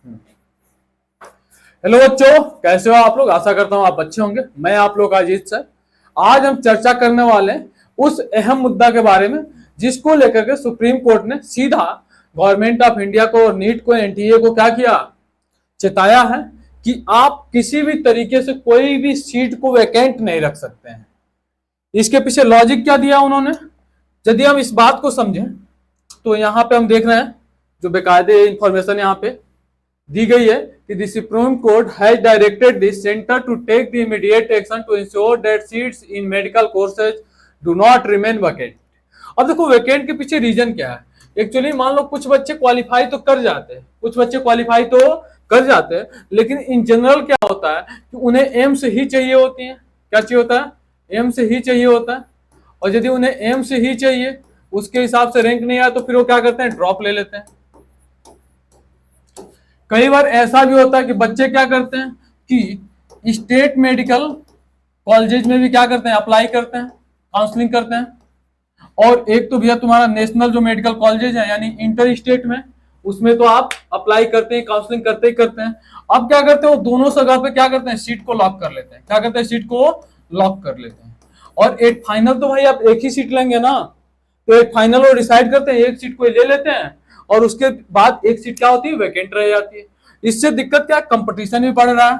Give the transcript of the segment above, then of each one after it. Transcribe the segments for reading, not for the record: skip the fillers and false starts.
Hello बच्चों, कैसे हो आप लोग। आशा करता हूँ आप अच्छे होंगे। मैं आप लोग का अजीत सर। आज हम चर्चा करने वाले हैं उस अहम मुद्दा के बारे में जिसको लेकर के सुप्रीम कोर्ट ने सीधा गवर्नमेंट ऑफ इंडिया को और नीट को एनटीए को क्या किया, चेताया है कि आप किसी भी तरीके से कोई भी सीट को वैकेंट नहीं रख सकते हैं। इसके पीछे लॉजिक क्या दिया उन्होंने, यदि हम इस बात को समझें तो यहाँ पे हम देख रहे हैं जो बेकायदे इंफॉर्मेशन यहाँ पे दी गई है कि the Supreme Court has directed the centre to take the immediate action to ensure that seats in medical courses do not remain vacant. अब देखो वैकेंट के पीछे रीजन क्या है। एक्चुअली मान लो कुछ बच्चे क्वालिफाई तो कर जाते हैं, लेकिन इन जनरल क्या होता है कि उन्हें एम से ही चाहिए होती है। क्या चाहिए होता है? एम से ही चाहिए होता है। और यदि उन्हें एम से ही चाहिए, उसके हिसाब से रैंक नहीं आया तो फिर वो क्या करते हैं, ड्रॉप ले लेते हैं। कई बार ऐसा भी होता है कि बच्चे क्या करते हैं कि स्टेट मेडिकल कॉलेजेस में भी क्या करते हैं, अप्लाई करते हैं, काउंसलिंग करते हैं। और एक तो भैया तुम्हारा नेशनल जो मेडिकल कॉलेजेस है यानी इंटर स्टेट में, उसमें तो आप अप्लाई करते हैं, काउंसलिंग करते ही करते हैं। अब क्या करते हैं, वो दोनों जगह पे क्या करते हैं, सीट को लॉक कर लेते हैं। क्या करते हैं, सीट को लॉक कर लेते हैं। और एक फाइनल तो भाई आप एक ही सीट लेंगे ना, तो एक फाइनल वो डिसाइड करते हैं, एक सीट को ले लेते हैं और उसके बाद एक सीट क्या होती है, वैकेंट रह जाती है। इससे दिक्कत क्या है, कंपटीशन भी बढ़ रहा है।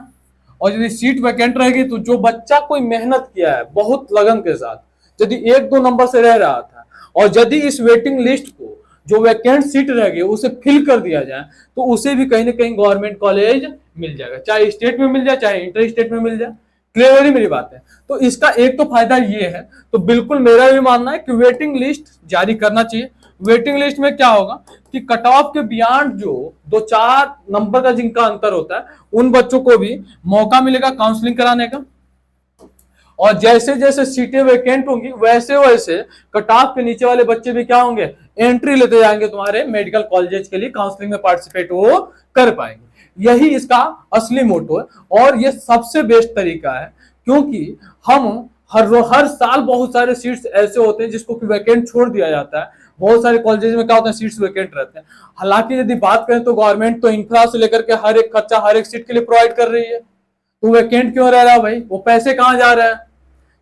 और यदि सीट वैकेंट रहेगी तो जो बच्चा कोई मेहनत किया है बहुत लगन के साथ, यदि एक दो नंबर से रह रहा था और यदि इस वेटिंग लिस्ट को जो वैकेंट सीट रह गई उसे फिल कर दिया जाए तो उसे भी कहीं ना कहीं गवर्नमेंट कॉलेज मिल जाएगा, चाहे स्टेट में मिल जाए चाहे इंटर स्टेट में मिल जाए। क्लियर मेरी बात है। तो इसका एक तो फायदा ये है, तो बिल्कुल मेरा भी मानना है कि वेटिंग लिस्ट जारी करना चाहिए। वेटिंग लिस्ट में क्या होगा कि कट ऑफ के बियॉन्ड जो 2-4 नंबर का जिनका अंतर होता है उन बच्चों को भी मौका मिलेगा काउंसलिंग कराने का। और जैसे जैसे सीटें वैकेंट होंगी वैसे वैसे कट ऑफ के नीचे वाले बच्चे भी क्या होंगे, एंट्री लेते जाएंगे तुम्हारे मेडिकल कॉलेजेस के लिए, काउंसलिंग में पार्टिसिपेट वो कर पाएंगे। यही इसका असली मोटो है और ये सबसे बेस्ट तरीका है, क्योंकि हम हर साल बहुत सारे सीट्स ऐसे होते हैं जिसको कि वैकेंट छोड़ दिया जाता है। बहुत सारे कॉलेजेस में क्या होता है, सीट्स वैकेंट रहते हैं। हालांकि यदि बात करें तो गवर्नमेंट तो इंफ्रा से लेकर के हर एक खर्चा हर एक सीट के लिए प्रोवाइड कर रही है, तो वैकेंट क्यों रह रहा है भाई, वो पैसे कहाँ जा रहे हैं।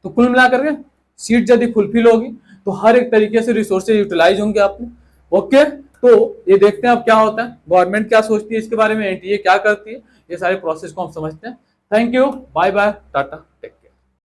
तो कुल मिलाकर के सीट यदि फुलफिल होगी तो हर एक तरीके से रिसोर्सेज यूटिलाइज होंगे आपने। ओके, तो ये देखते हैं अब क्या होता है, गवर्नमेंट क्या सोचती है इसके बारे में, एनटीए क्या करती है, ये सारे प्रोसेस को हम समझते हैं। Thank you, bye bye, Tata.